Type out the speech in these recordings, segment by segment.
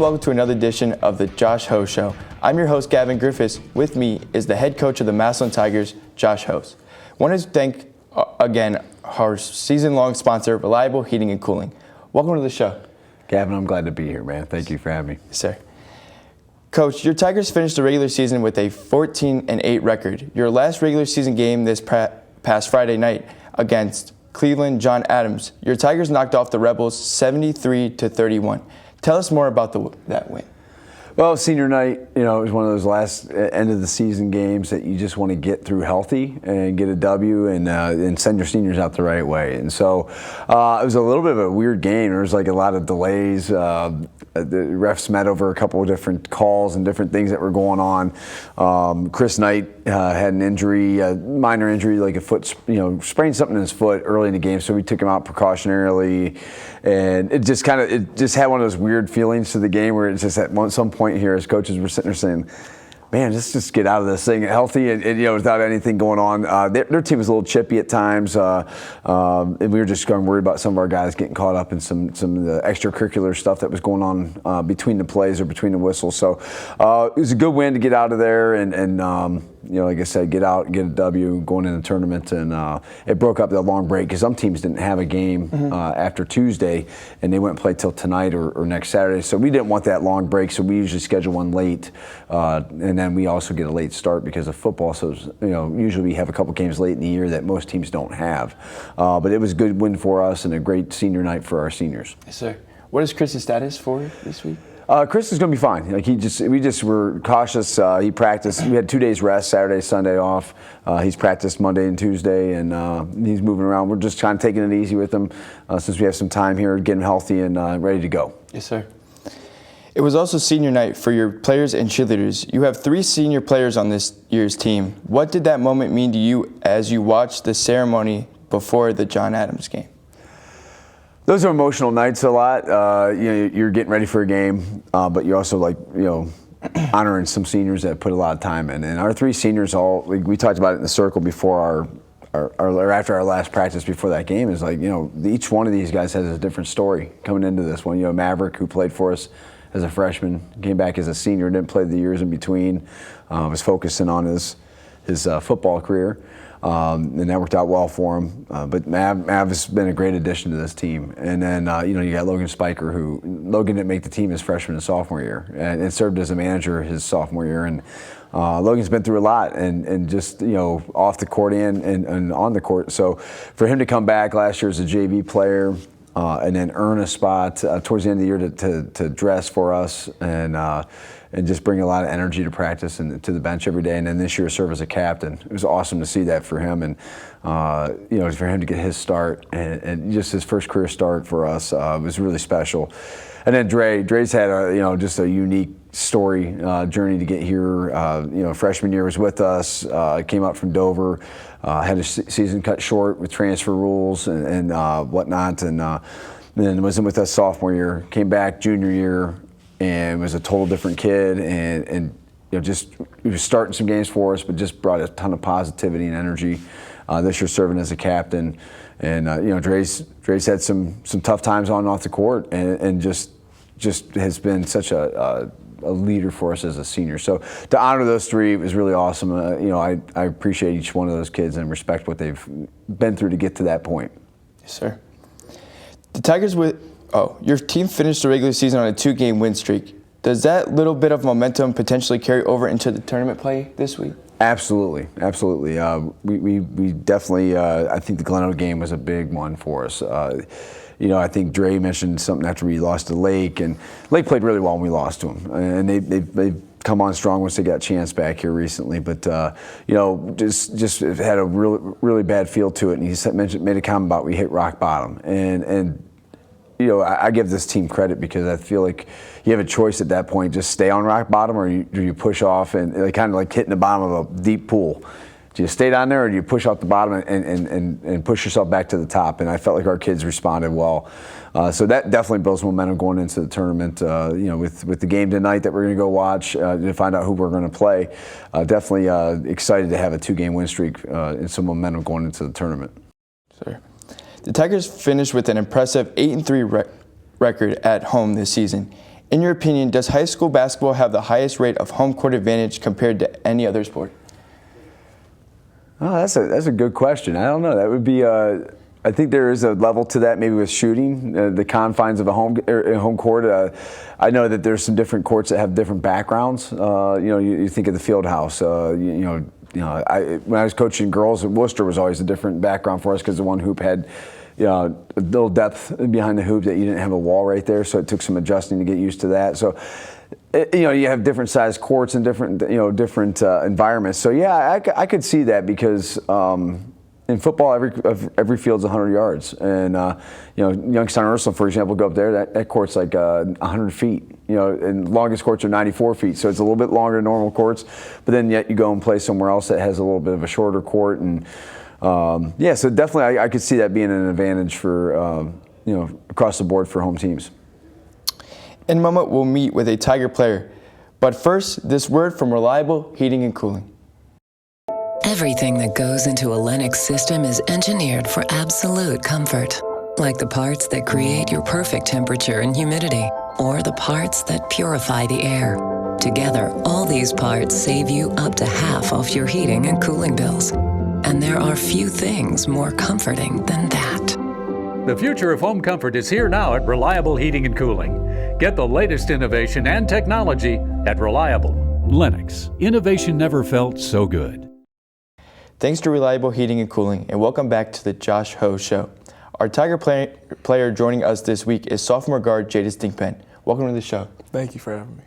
welcome to another edition of the Josh Ho Show. I'm your host, Gavin Griffiths. With me is the head coach of the Massillon Tigers, Josh Hose. I want to thank, again, our season-long sponsor, Reliable Heating and Cooling. Welcome to the show. Gavin, I'm glad to be here, man. Thank you for having me. Yes, sir. Coach, your Tigers finished the regular season with a 14-8 record. Your last regular season game this past Friday night against Cleveland John Adams, your Tigers knocked off the Rebels 73-31. Tell us more about that win. Well, senior night, it was one of those last end of the season games that you just want to get through healthy and get a W and send your seniors out the right way. And so it was a little bit of a weird game. There was like a lot of delays. The refs met over a couple of different calls and different things that were going on. Chris Knight had an injury, a minor injury, like a foot, sprained something in his foot early in the game, so we took him out precautionarily. And it just had one of those weird feelings to the game where it's just at some point here, as coaches were sitting there saying, man, let's just get out of this thing healthy and without anything going on. Their team was a little chippy at times, and we were just worried about some of our guys getting caught up in some of the extracurricular stuff that was going on between the plays or between the whistles. So it was a good win to get out of there and like I said, get out and get a W going in the tournament. And it broke up that long break because some teams didn't have a game after Tuesday, and they wouldn't play till tonight or next Saturday. So we didn't want that long break, so we usually schedule one late. And then we also get a late start because of football. So usually we have a couple games late in the year that most teams don't have. But it was a good win for us and a great senior night for our seniors. Yes, sir. What is Chris's status for this week? Chris is going to be fine. We just were cautious. He practiced. We had 2 days rest, Saturday, Sunday off. He's practiced Monday and Tuesday, and he's moving around. We're just kind of taking it easy with him since we have some time here, getting healthy and ready to go. Yes, sir. It was also senior night for your players and cheerleaders. You have 3 senior players on this year's team. What did that moment mean to you as you watched the ceremony before the John Adams game? Those are emotional nights a lot. You're getting ready for a game, but you're also honoring some seniors that put a lot of time in. And our 3 seniors we talked about it in the circle before or after our last practice before that game is each one of these guys has a different story coming into this one. Maverick, who played for us as a freshman, came back as a senior, didn't play the years in between, was focusing on his football career. And that worked out well for him. But Mav has been a great addition to this team. And then, you got Logan Spiker, who Logan didn't make the team his freshman and sophomore year and served as a manager his sophomore year. And Logan's been through a lot and just, off the court and on the court. So for him to come back last year as a JV player, and then earn a spot towards the end of the year to dress for us and just bring a lot of energy to practice and to the bench every day. And then this year serve as a captain. It was awesome to see that for him and for him to get his start and just his first career start for us was really special. And then Dre's had just a unique story journey to get here. Freshman year was with us, came up from Dover, had his season cut short with transfer rules and whatnot, and then wasn't with us sophomore year. Came back junior year and was a total different kid, and he was starting some games for us, but just brought a ton of positivity and energy. This year serving as a captain, and Dre's had some tough times on and off the court, and just has been such a leader for us as a senior. So to honor those 3 was really awesome. I appreciate each one of those kids and respect what they've been through to get to that point. Yes, sir. The Tigers your team finished the regular season on a 2-game win streak. Does that little bit of momentum potentially carry over into the tournament play this week? Absolutely. We definitely, I think the Glen Oak game was a big one for us. I think Dre mentioned something after we lost to Lake, and Lake played really well when we lost to him. And they've come on strong once they got a chance back here recently. But, just had a really bad feel to it. And he made a comment about we hit rock bottom. And I give this team credit because I feel like you have a choice at that point, just stay on rock bottom or do you push off and kind of like hitting the bottom of a deep pool. Do you stay down there or do you push off the bottom and push yourself back to the top? And I felt like our kids responded well. So that definitely builds momentum going into the tournament. With the game tonight that we're going to go watch to find out who we're going to play. Definitely excited to have a 2-game win streak and some momentum going into the tournament. Sure. The Tigers finished with an impressive 8-3 record at home this season. In your opinion, does high school basketball have the highest rate of home court advantage compared to any other sport? Oh, that's a good question. I don't know. That would be. I think there is a level to that, maybe with shooting, the confines of a home court. I know that there's some different courts that have different backgrounds. You think of the field house. When I was coaching girls at Worcester, was always a different background for us because the one hoop had a little depth behind the hoop that you didn't have a wall right there, so it took some adjusting to get used to that. So, you have different sized courts and different environments. So yeah, I could see that because in football, every field's 100 yards, and Youngstown Ursuline, for example, go up there. That court's like 100 feet. And longest courts are 94 feet, so it's a little bit longer than normal courts. But then yet you go and play somewhere else that has a little bit of a shorter court, and so definitely I could see that being an advantage for across the board for home teams. In a moment, we'll meet with a Tiger player. But first, this word from Reliable Heating and Cooling. Everything that goes into a Lennox system is engineered for absolute comfort. Like the parts that create your perfect temperature and humidity, or the parts that purify the air. Together, all these parts save you up to half off your heating and cooling bills. And there are few things more comforting than that. The future of home comfort is here now at Reliable Heating and Cooling. Get the latest innovation and technology at Reliable. Lennox. Innovation never felt so good. Thanks to Reliable Heating and Cooling, and welcome back to the Josh Ho Show. Our Tiger player joining us this week is sophomore guard Jadis Dinkpen. Welcome to the show. Thank you for having me.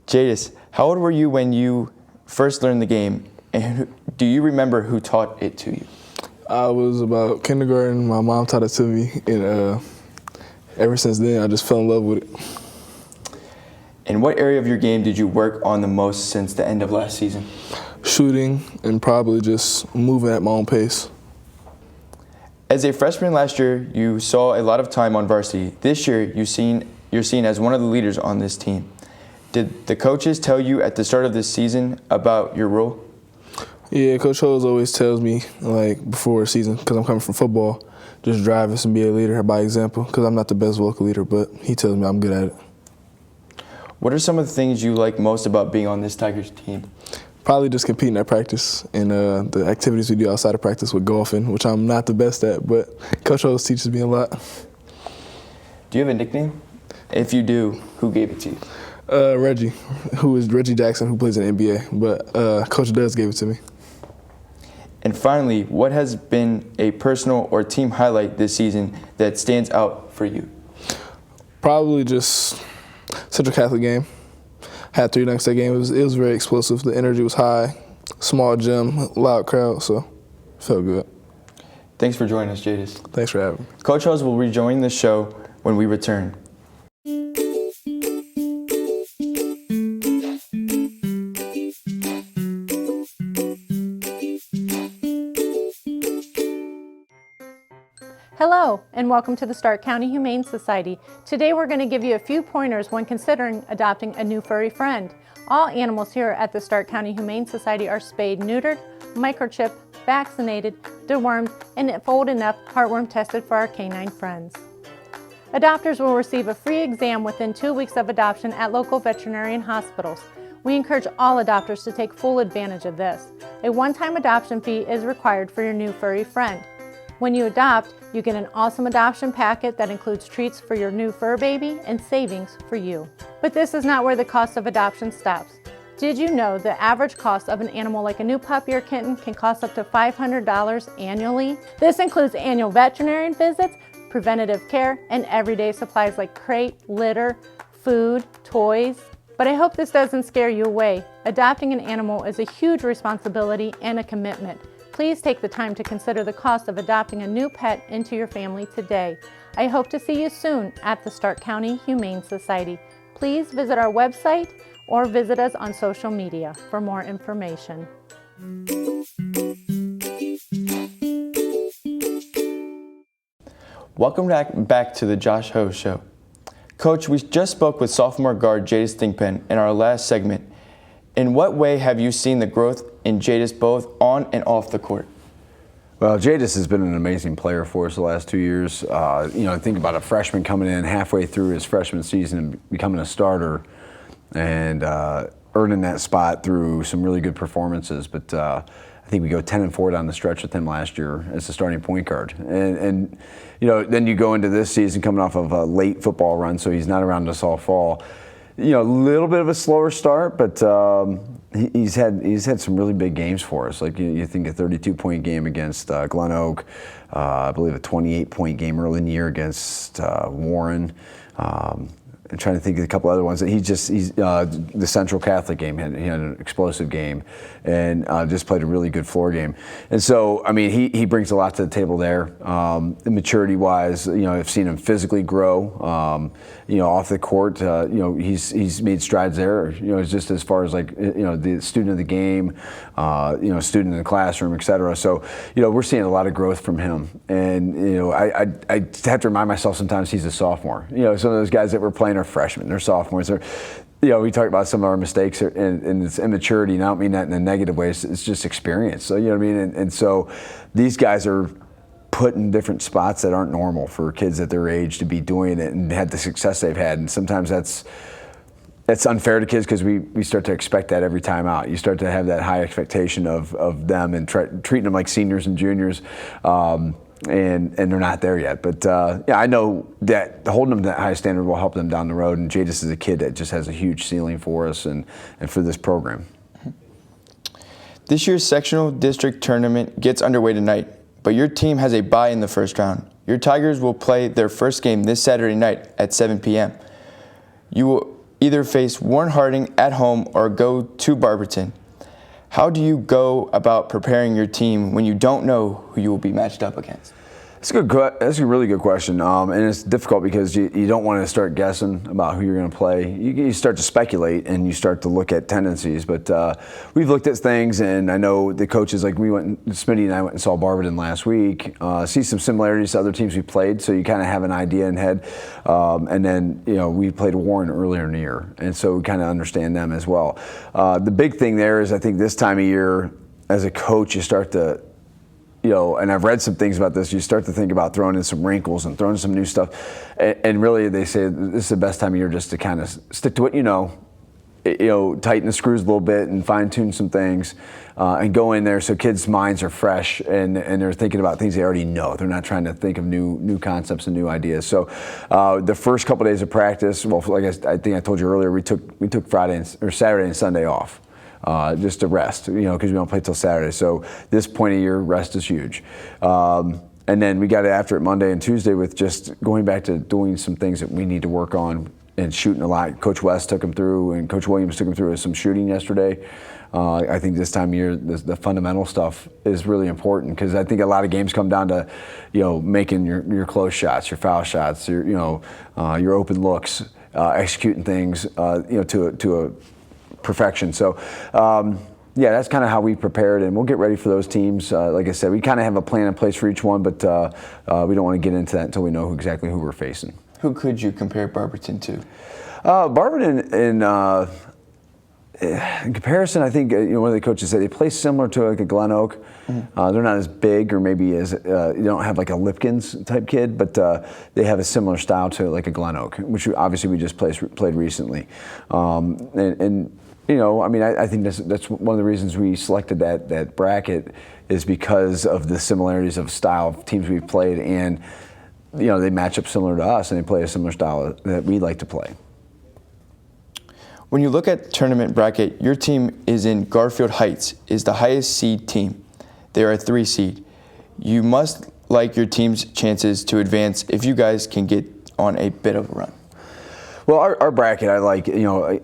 Jadis, how old were you when you first learned the game, and do you remember who taught it to you? I was about kindergarten. My mom taught it to me, and ever since then, I just fell in love with it. And what area of your game did you work on the most since the end of last season? Shooting and probably just moving at my own pace. As a freshman last year, you saw a lot of time on varsity. This year, you're seen as one of the leaders on this team. Did the coaches tell you at the start of this season about your role? Yeah, Coach Holmes always tells me, before a season, because I'm coming from football, just drive us and be a leader by example, because I'm not the best vocal leader, but he tells me I'm good at it. What are some of the things you like most about being on this Tigers team? Probably just competing at practice and the activities we do outside of practice with golfing, which I'm not the best at, but Coach Holmes teaches me a lot. Do you have a nickname? If you do, who gave it to you? Reggie, who is Reggie Jackson, who plays in the NBA, but Coach Dez gave it to me. And finally, what has been a personal or team highlight this season that stands out for you? Probably just Central Catholic game. Had 3 dunks that game. It was very explosive. The energy was high, small gym, loud crowd, so it felt good. Thanks for joining us, Jadis. Thanks for having me. Coach Rose will rejoin the show when we return. Hello, and welcome to the Stark County Humane Society. Today we're going to give you a few pointers when considering adopting a new furry friend. All animals here at the Stark County Humane Society are spayed, neutered, microchipped, vaccinated, dewormed, and if old enough, heartworm tested for our canine friends. Adopters will receive a free exam within 2 weeks of adoption at local veterinarian hospitals. We encourage all adopters to take full advantage of this. A one-time adoption fee is required for your new furry friend. When you adopt, you get an awesome adoption packet that includes treats for your new fur baby and savings for you. But this is not where the cost of adoption stops. Did you know the average cost of an animal like a new puppy or kitten can cost up to $500 annually? This includes annual veterinarian visits, preventative care, and everyday supplies like crate, litter, food, toys. But I hope this doesn't scare you away. Adopting an animal is a huge responsibility and a commitment. Please take the time to consider the cost of adopting a new pet into your family today. I hope to see you soon at the Stark County Humane Society. Please visit our website or visit us on social media for more information. Welcome back to the Josh Ho Show. Coach, we just spoke with sophomore guard Jadis Dinkpen in our last segment. In what way have you seen the growth in Jadis both on and off the court? Well, Jadis has been an amazing player for us the last 2 years. Think about a freshman coming in halfway through his freshman season and becoming a starter and earning that spot through some really good performances. But I think we go 10-4 down the stretch with him last year as the starting point guard. And then you go into this season coming off of a late football run, so he's not around us all fall. A little bit of a slower start, but he's had some really big games for us. Like you think a 32-point game against Glen Oak, I believe a 28-point game early in the year against Warren. I'm trying to think of a couple other ones. He's the Central Catholic game. He had an explosive game, and just played a really good floor game. And so, I mean, he brings a lot to the table there. Maturity-wise, I've seen him physically grow. Off the court, he's made strides there. It's just as far as the student of the game, student in the classroom, et cetera. So, we're seeing a lot of growth from him. And I have to remind myself sometimes he's a sophomore. Some of those guys that were playing are freshmen, they're sophomores. We talk about some of our mistakes and it's immaturity, and I don't mean that in a negative way. It's just experience. So, what I mean? And so these guys are put in different spots that aren't normal for kids at their age to be doing it and had the success they've had. And sometimes that's unfair to kids because we start to expect that every time out. You start to have that high expectation of them and treating them like seniors and juniors. And they're not there yet. But I know that holding them to that high standard will help them down the road. And Jadis is a kid that just has a huge ceiling for us and for this program. This year's sectional district tournament gets underway tonight, but your team has a bye in the first round. Your Tigers will play their first game this Saturday night at 7 p.m. You will either face Warren Harding at home or go to Barberton. How do you go about preparing your team when you don't know who you will be matched up against? That's a really good question, and it's difficult because you don't want to start guessing about who you're going to play. You start to speculate and you start to look at tendencies, but we've looked at things, and I know the coaches, like Smitty and I went and saw Barberton last week, see some similarities to other teams we played, so you kind of have an idea in head, and then we played Warren earlier in the year, and so we kind of understand them as well. The big thing there is I think this time of year, as a coach, you start to and I've read some things about this, you start to think about throwing in some wrinkles and throwing in some new stuff. And really, they say this is the best time of year just to kind of stick to what tighten the screws a little bit and fine-tune some things and go in there so kids' minds are fresh and they're thinking about things they already know. They're not trying to think of new concepts and new ideas. So the first couple of days of practice, well, like I think I told you earlier, we took Saturday and Sunday off. Just to rest, because we don't play till Saturday. So this point of year, rest is huge. And then we got after it Monday and Tuesday with just going back to doing some things that we need to work on and shooting a lot. Coach West took them through, and Coach Williams took them through some shooting yesterday. I think this time of year, the fundamental stuff is really important because I think a lot of games come down to, making your close shots, your foul shots, your open looks, executing things, to a perfection. So, that's kind of how we prepared, and we'll get ready for those teams. Like I said, we kind of have a plan in place for each one, but we don't want to get into that until we know exactly who we're facing. Who could you compare Barberton to? Barberton, in comparison, I think one of the coaches said they play similar to like a Glen Oak. Mm-hmm. They're not as big, or maybe as you don't have like a Lipkins type kid, but they have a similar style to like a Glen Oak, which obviously we just played recently. I think that's one of the reasons we selected that bracket is because of the similarities of style of teams we've played, and they match up similar to us, and they play a similar style that we like to play. When you look at tournament bracket, your team is in Garfield Heights, is the highest seed team. They are a 3 seed. You must like your team's chances to advance if you guys can get on a bit of a run. Well, our bracket, I like, I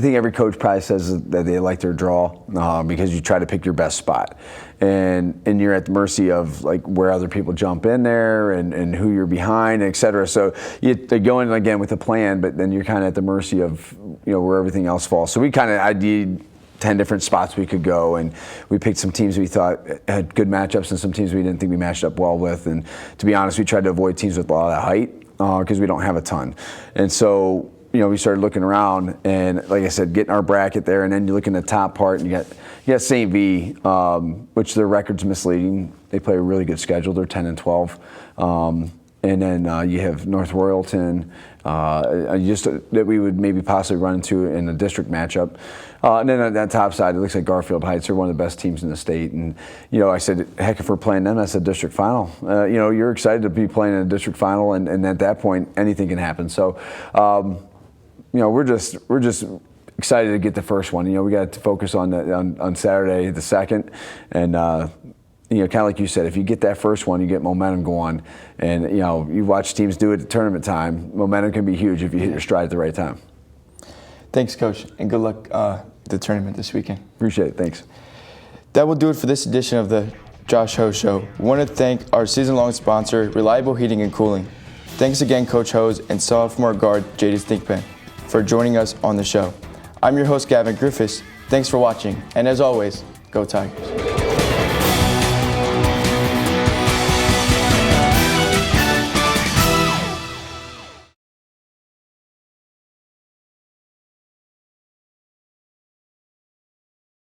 think every coach probably says that they like their draw because you try to pick your best spot. And you're at the mercy of like where other people jump in there and who you're behind, et cetera. So they go in again with a plan, but then you're kind of at the mercy of, where everything else falls. So we kind of ID'd 10 different spots we could go, and we picked some teams we thought had good matchups and some teams we didn't think we matched up well with. And to be honest, we tried to avoid teams with a lot of height because we don't have a ton. And so, we started looking around, and like I said, getting our bracket there, and then you look in the top part, and you got St. V, which their record's misleading. They play a really good schedule. They're 10-12. And then you have North Royalton, just that we would maybe possibly run into in a district matchup. And then on that top side, it looks like Garfield Heights are one of the best teams in the state. And, I said, heck, if we're playing them, that's a district final. You're excited to be playing in a district final, and at that point, anything can happen. So, we're just excited to get the first one. We got to focus on Saturday the 2nd, and kind of like you said, if you get that first one, you get momentum going, and you watch teams do it at tournament time. Momentum can be huge if you hit your stride at the right time. Thanks, Coach, and good luck at the tournament this weekend. Appreciate it. Thanks. That will do it for this edition of the Josh Ho Show. We want to thank our season-long sponsor, Reliable Heating and Cooling. Thanks again, Coach Hose and sophomore guard Jadis Thinkpen, for joining us on the show. I'm your host, Gavin Griffiths. Thanks for watching, and as always, go Tigers.